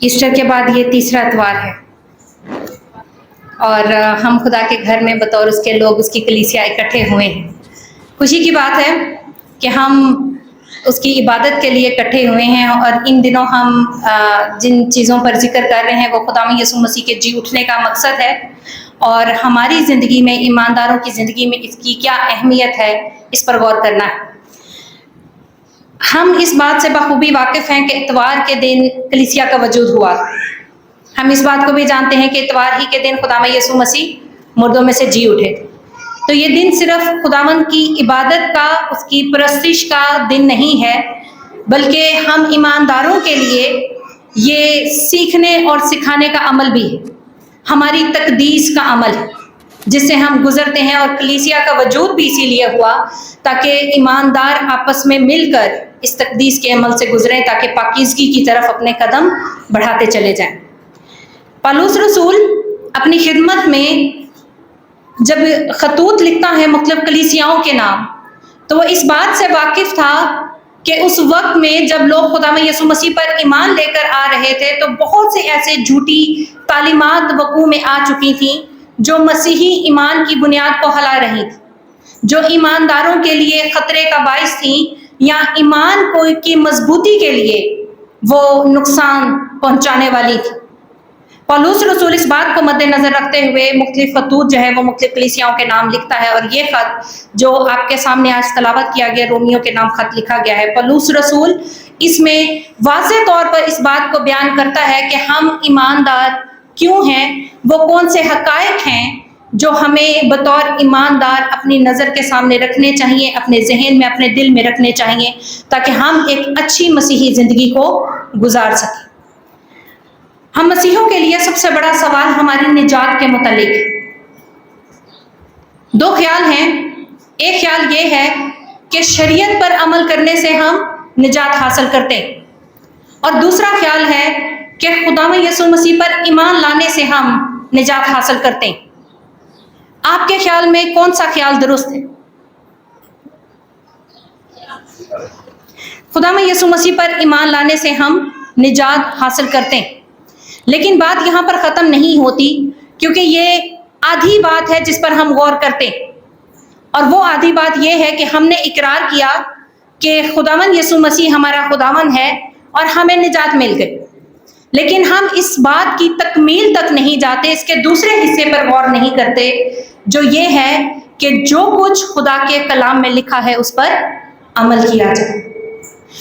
Easter کے بعد یہ تیسرا اتوار ہے اور ہم خدا کے گھر میں بطور اس کے لوگ، اس کی کلیسیا اکٹھے ہوئے ہیں۔ خوشی کی بات ہے کہ ہم اس کی عبادت کے لیے اکٹھے ہوئے ہیں، اور ان دنوں ہم جن چیزوں پر ذکر کر رہے ہیں وہ خداوند یسوع مسیح کے جی اٹھنے کا مقصد ہے، اور ہماری زندگی میں، ایمانداروں کی زندگی میں اس کی کیا اہمیت ہے، اس پر غور کرنا ہے۔ ہم اس بات سے بخوبی واقف ہیں کہ اتوار کے دن کلیسیا کا وجود ہوا۔ ہم اس بات کو بھی جانتے ہیں کہ اتوار ہی کے دن خداوند یسوع مسیح مردوں میں سے جی اٹھے تھے۔ تو یہ دن صرف خداوند کی عبادت کا، اس کی پرستش کا دن نہیں ہے، بلکہ ہم ایمانداروں کے لیے یہ سیکھنے اور سکھانے کا عمل بھی ہے، ہماری تقدیس کا عمل ہے جس سے ہم گزرتے ہیں، اور کلیسیا کا وجود بھی اسی لیے ہوا تاکہ ایماندار آپس میں مل کر اس تقدیس کے عمل سے گزریں، تاکہ پاکیزگی کی طرف اپنے قدم بڑھاتے چلے جائیں۔ پالوس رسول اپنی خدمت میں جب خطوط لکھتا ہے مختلف کلیسیاؤں کے نام، تو وہ اس بات سے واقف تھا کہ اس وقت میں جب لوگ خداوند یسوع مسیح پر ایمان لے کر آ رہے تھے تو بہت سے ایسے جھوٹی تعلیمات وقوع میں آ چکی تھیں جو مسیحی ایمان کی بنیاد کو ہلا رہی تھیں، جو ایمانداروں کے لیے خطرے کا باعث تھیں، یا ایمان کی مضبوطی کے لیے وہ نقصان پہنچانے والی تھی۔ پالوس رسول اس بات کو مد نظر رکھتے ہوئے مختلف خطوط جو ہے وہ مختلف کلیسیاؤں کے نام لکھتا ہے، اور یہ خط جو آپ کے سامنے آج تلاوت کیا گیا، رومیوں کے نام خط لکھا گیا ہے۔ پالوس رسول اس میں واضح طور پر اس بات کو بیان کرتا ہے کہ ہم ایماندار کیوں ہیں، وہ کون سے حقائق ہیں جو ہمیں بطور ایماندار اپنی نظر کے سامنے رکھنے چاہیے، اپنے ذہن میں، اپنے دل میں رکھنے چاہیے، تاکہ ہم ایک اچھی مسیحی زندگی کو گزار سکیں۔ ہم مسیحیوں کے لیے سب سے بڑا سوال ہماری نجات کے متعلق ہے۔ دو خیال ہیں۔ ایک خیال یہ ہے کہ شریعت پر عمل کرنے سے ہم نجات حاصل کرتے ہیں، اور دوسرا خیال ہے کہ خداوند یسوع مسیح پر ایمان لانے سے ہم نجات حاصل کرتے ہیں۔ آپ کے خیال میں کون سا خیال درست ہے؟ خداوند یسوع مسیح پر ایمان لانے سے ہم نجات حاصل کرتے ہیں، لیکن بات یہاں پر ختم نہیں ہوتی، کیونکہ یہ آدھی بات ہے جس پر ہم غور کرتے ہیں، اور وہ آدھی بات یہ ہے کہ ہم نے اقرار کیا کہ خداوند یسوع مسیح ہمارا خداوند ہے اور ہمیں نجات مل گئی، لیکن ہم اس بات کی تکمیل تک نہیں جاتے، اس کے دوسرے حصے پر غور نہیں کرتے، جو یہ ہے کہ جو کچھ خدا کے کلام میں لکھا ہے اس پر عمل کیا جائے۔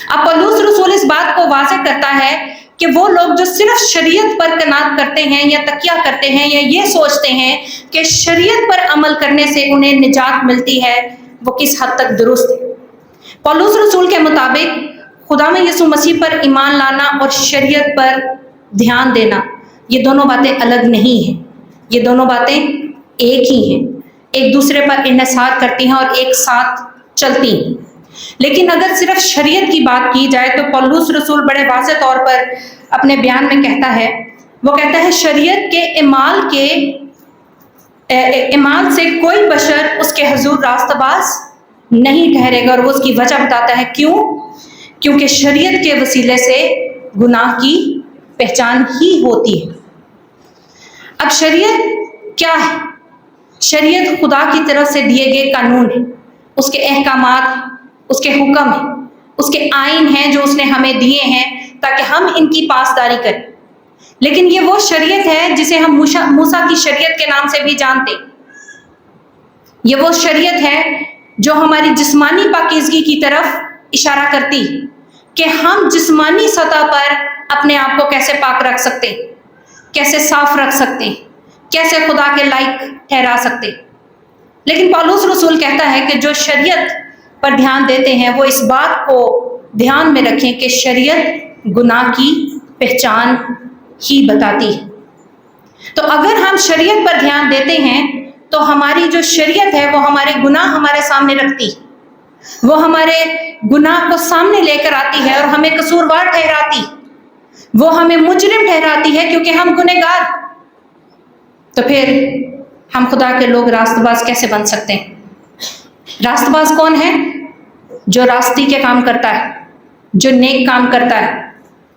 اب پالوس رسول اس بات کو واضح کرتا ہے کہ وہ لوگ جو صرف شریعت پر قناعت کرتے ہیں یا تکیہ کرتے ہیں، یا یہ سوچتے ہیں کہ شریعت پر عمل کرنے سے انہیں نجات ملتی ہے، وہ کس حد تک درست ہے۔ پالوس رسول کے مطابق خداوند یسوع مسیح پر ایمان لانا اور شریعت پر دھیان دینا، یہ دونوں باتیں الگ نہیں ہیں، یہ دونوں باتیں ایک ہی ہیں، ایک دوسرے پر انحصار کرتی ہیں اور ایک ساتھ چلتی ہیں۔ لیکن اگر صرف شریعت کی بات کی جائے تو پالوس رسول بڑے واضح طور پر اپنے بیان میں کہتا ہے، وہ کہتا ہے شریعت کے اعمال سے کوئی بشر اس کے حضور راست باز نہیں ٹھہرے گا، اور وہ اس کی وجہ بتاتا ہے کیوں؟ کیونکہ شریعت کے وسیلے سے گناہ کی پہچان ہی ہوتی ہے۔ اب شریعت کیا ہے؟ شریعت خدا کی طرف سے دیے گئے قانون ہیں، اس کے احکامات، اس کے حکم ہیں، اس کے آئین ہیں جو اس نے ہمیں دیے ہیں تاکہ ہم ان کی پاسداری کریں۔ لیکن یہ وہ شریعت ہے جسے ہم موسیٰ کی شریعت کے نام سے بھی جانتے۔ یہ وہ شریعت ہے جو ہماری جسمانی پاکیزگی کی طرف اشارہ کرتی کہ ہم جسمانی سطح پر اپنے آپ کو کیسے پاک رکھ سکتے، کیسے صاف رکھ سکتے، کیسے خدا کے لائق ٹھہرا سکتے۔ لیکن پالوس رسول کہتا ہے کہ جو شریعت پر دھیان دیتے ہیں وہ اس بات کو دھیان میں رکھیں کہ شریعت گناہ کی پہچان ہی بتاتی ہے۔ تو اگر ہم شریعت پر دھیان دیتے ہیں تو ہماری جو شریعت ہے وہ ہمارے گناہ ہمارے سامنے رکھتی، وہ ہمارے گناہ کو سامنے لے کر آتی ہے اور ہمیں قصوروار ٹھہراتی، وہ ہمیں مجرم ٹھہراتی ہے کیونکہ ہم گنہگار۔ تو پھر ہم خدا کے لوگ راست باز کیسے بن سکتے ہیں؟ راست باز کون ہے؟ جو راستی کے کام کرتا ہے، جو نیک کام کرتا ہے،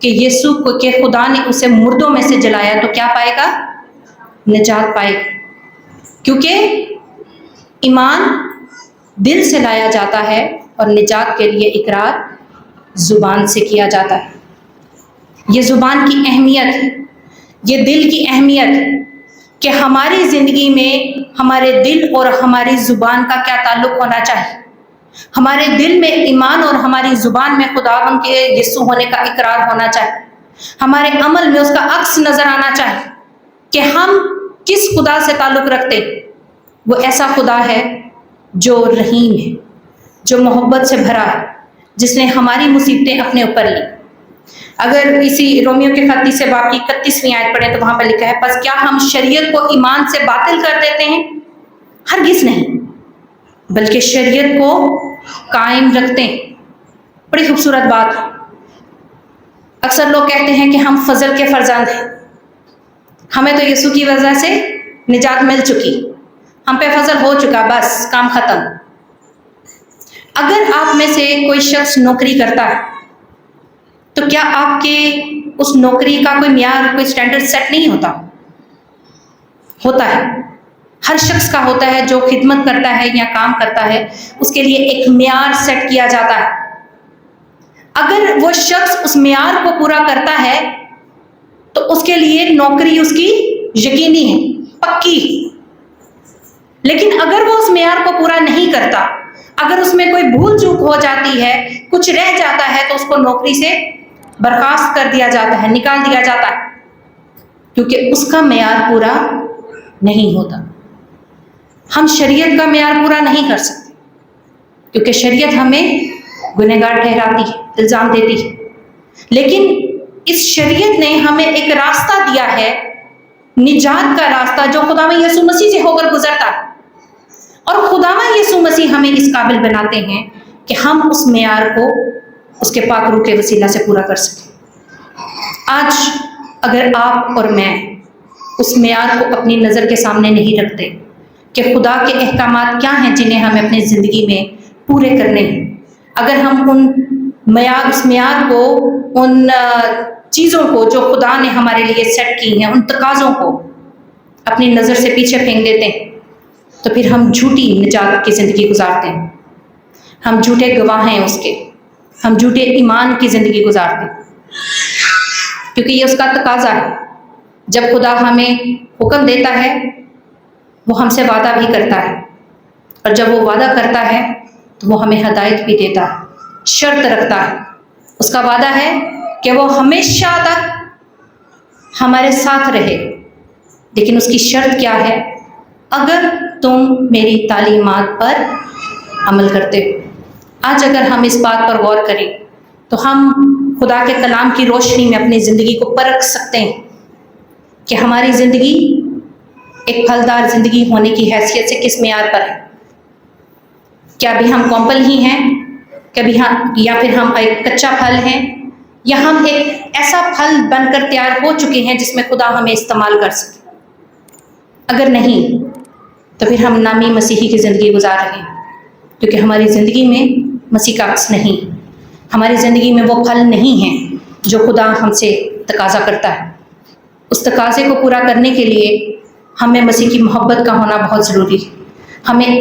کہ یسوع کو کہ خدا نے اسے مردوں میں سے جلایا تو کیا پائے گا؟ نجات پائے گا. کیونکہ ایمان دل سے لایا جاتا ہے اور نجات کے لیے اقرار زبان سے کیا جاتا ہے. یہ زبان کی اہمیت ہے، یہ دل کی اہمیت ہے کہ ہماری زندگی میں ہمارے دل اور ہماری زبان کا کیا تعلق ہونا چاہیے. ہمارے دل میں ایمان اور ہماری زبان میں خداوند کے یسوع ہونے کا اقرار ہونا چاہیے. ہمارے عمل میں اس کا عکس نظر آنا چاہیے کہ ہم کس خدا سے تعلق رکھتے ہیں. وہ ایسا خدا ہے جو رحیم ہے، جو محبت سے بھرا ہے، جس نے ہماری مصیبتیں اپنے اوپر لی. اگر اسی رومیو کے خط 30 باب کی 31ویں آیت پڑھیں تو وہاں پہ لکھا ہے بس کیا ہم شریعت کو ایمان سے باطل کر دیتے ہیں؟ ہرگز نہیں، بلکہ شریعت کو قائم رکھتے ہیں. بڑی خوبصورت بات. اکثر لوگ کہتے ہیں کہ ہم فضل کے فرزند ہیں، ہمیں تو یسوع کی وجہ سے نجات مل چکی، ہم پہ فضل ہو چکا، بس کام ختم. اگر آپ میں سے کوئی شخص نوکری کرتا ہے تو کیا آپ کے اس نوکری کا کوئی معیار، کوئی سٹینڈرڈ سیٹ نہیں ہوتا؟ ہوتا ہے. ہر شخص کا ہوتا ہے جو خدمت کرتا ہے یا کام کرتا ہے، اس کے لیے ایک معیار سیٹ کیا جاتا ہے. اگر وہ شخص اس معیار کو پورا کرتا ہے تو اس کے لیے نوکری اس کی یقینی ہے، پکی. لیکن اگر وہ اس معیار کو پورا نہیں کرتا، اگر اس میں کوئی بھول چوک ہو جاتی ہے، کچھ رہ جاتا ہے، تو اس کو نوکری سے برخاست کر دیا جاتا ہے، نکال دیا جاتا ہے، کیونکہ اس کا معیار پورا نہیں ہوتا. ہم شریعت کا معیار پورا نہیں کر سکتے کیونکہ شریعت ہمیں گنہگار ٹھہراتی ہے، الزام دیتی ہے. لیکن اس شریعت نے ہمیں ایک راستہ دیا ہے، نجات کا راستہ، جو خداوند یسوع مسیح سے ہو کر گزرتا ہے. اور خداوند یسوع مسیح ہمیں اس قابل بناتے ہیں کہ ہم اس معیار کو اس کے پاک روح کے وسیلہ سے پورا کر سکیں. آج اگر آپ اور میں اس معیار کو اپنی نظر کے سامنے نہیں رکھتے کہ خدا کے احکامات کیا ہیں جنہیں ہمیں اپنی زندگی میں پورے کرنے ہیں، اگر ہم اس معیار کو، ان چیزوں کو جو خدا نے ہمارے لیے سیٹ کی ہیں، ان تقاضوں کو اپنی نظر سے پیچھے پھینک دیتے ہیں، تو پھر ہم جھوٹی نجات کی زندگی گزارتے ہیں. ہم جھوٹے گواہ ہیں اس کے، ہم جھوٹے ایمان کی زندگی گزارتے ہیں، کیونکہ یہ اس کا تقاضا ہے. جب خدا ہمیں حکم دیتا ہے وہ ہم سے وعدہ بھی کرتا ہے، اور جب وہ وعدہ کرتا ہے تو وہ ہمیں ہدایت بھی دیتا ہے، شرط رکھتا ہے. اس کا وعدہ ہے کہ وہ ہمیشہ تک ہمارے ساتھ رہے، لیکن اس کی شرط کیا ہے؟ اگر تم میری تعلیمات پر عمل کرتے ہو. آج اگر ہم اس بات پر غور کریں تو ہم خدا کے کلام کی روشنی میں اپنی زندگی کو پرکھ سکتے ہیں کہ ہماری زندگی ایک پھلدار زندگی ہونے کی حیثیت سے کس معیار پر ہے. کیا ابھی ہم کومپل ہی ہیں، کبھی ہم، یا پھر ہم ایک کچا پھل ہیں، یا ہم ایک ایسا پھل بن کر تیار ہو چکے ہیں جس میں خدا ہمیں استعمال کر سکے؟ اگر نہیں تو پھر ہم نامی مسیحی کی زندگی گزار رہے ہیں، کیونکہ ہماری زندگی میں مسیح کا عکس نہیں، ہماری زندگی میں وہ پھل نہیں ہیں جو خدا ہم سے تقاضا کرتا ہے. اس تقاضے کو پورا کرنے کے لیے ہمیں مسیح کی محبت کا ہونا بہت ضروری ہے.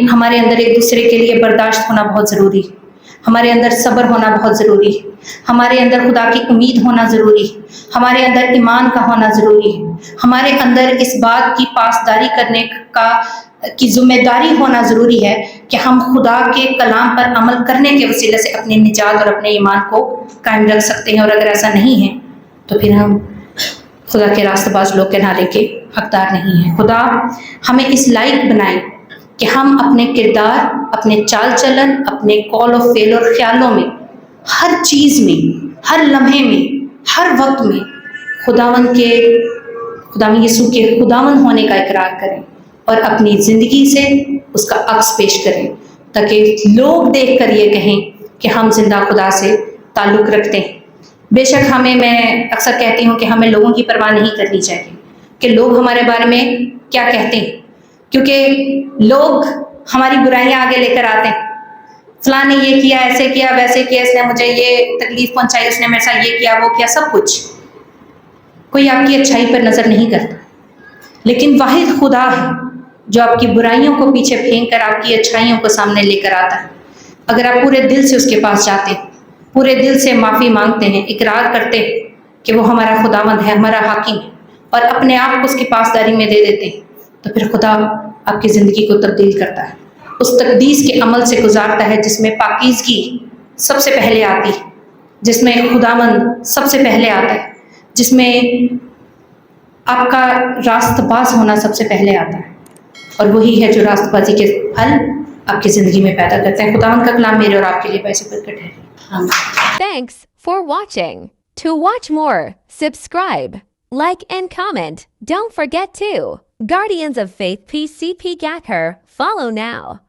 ہمارے اندر ایک دوسرے کے لیے برداشت ہونا بہت ضروری ہے، ہمارے اندر صبر ہونا بہت ضروری ہے، ہمارے اندر خدا کی امید ہونا ضروری ہے، ہمارے اندر ایمان کا ہونا ضروری ہے، ہمارے اندر اس بات کی پاسداری کرنے کی ذمہ داری ہونا ضروری ہے کہ ہم خدا کے کلام پر عمل کرنے کے وسیلے سے اپنی نجات اور اپنے ایمان کو قائم رکھ سکتے ہیں. اور اگر ایسا نہیں ہے تو پھر ہم خدا کے راستہ باز لوگ کہلانے کے حقدار نہیں ہیں. خدا ہمیں اس لائق بنائے کہ ہم اپنے کردار، اپنے چال چلن، اپنے قول و فعل اور خیالوں میں، ہر چیز میں، ہر لمحے میں، ہر وقت میں خداوند یسوع کے خداوند ہونے کا اقرار کریں اور اپنی زندگی سے اس کا عکس پیش کریں، تاکہ لوگ دیکھ کر یہ کہیں کہ ہم زندہ خدا سے تعلق رکھتے ہیں. بے شک میں اکثر کہتی ہوں کہ ہمیں لوگوں کی پرواہ نہیں کرنی چاہیے کہ لوگ ہمارے بارے میں کیا کہتے ہیں، کیونکہ لوگ ہماری برائیاں آگے لے کر آتے ہیں. فلاں نے یہ کیا، ایسے کیا، ویسے کیا، اس نے مجھے یہ تکلیف پہنچائی، اس نے میرے ساتھ یہ کیا، وہ کیا، سب کچھ. کوئی آپ کی اچھائی پر نظر نہیں کرتا، لیکن واحد خدا ہے جو آپ کی برائیوں کو پیچھے پھینک کر آپ کی اچھائیوں کو سامنے لے کر آتا ہے. اگر آپ پورے دل سے اس کے پاس جاتے ہیں، پورے دل سے معافی مانگتے ہیں، اقرار کرتے ہیں کہ وہ ہمارا خداوند ہے، ہمارا حاکم ہے، اور اپنے آپ کو اس کی پاسداری میں دے دیتے ہیں، تو پھر خدا آپ کی زندگی کو تبدیل کرتا ہے، اس تقدیس کے عمل سے گزارتا ہے جس میں پاکیزگی سب سے پہلے آتی ہے، جس میں خداوند سب سے پہلے آتا ہے، جس میں آپ کا راست باز ہونا سب سے پہلے آتا ہے، اور وہی ہے جو راست بازی کے پھل آپ کی زندگی میں پیدا کرتے ہیں. خداوند کا کلام میرے اور آپ کے لیے باعث برکت ہے. Thanks for watching. To watch more, subscribe, like and comment. Don't forget to Guardians of Faith PCP Gacker. Follow now.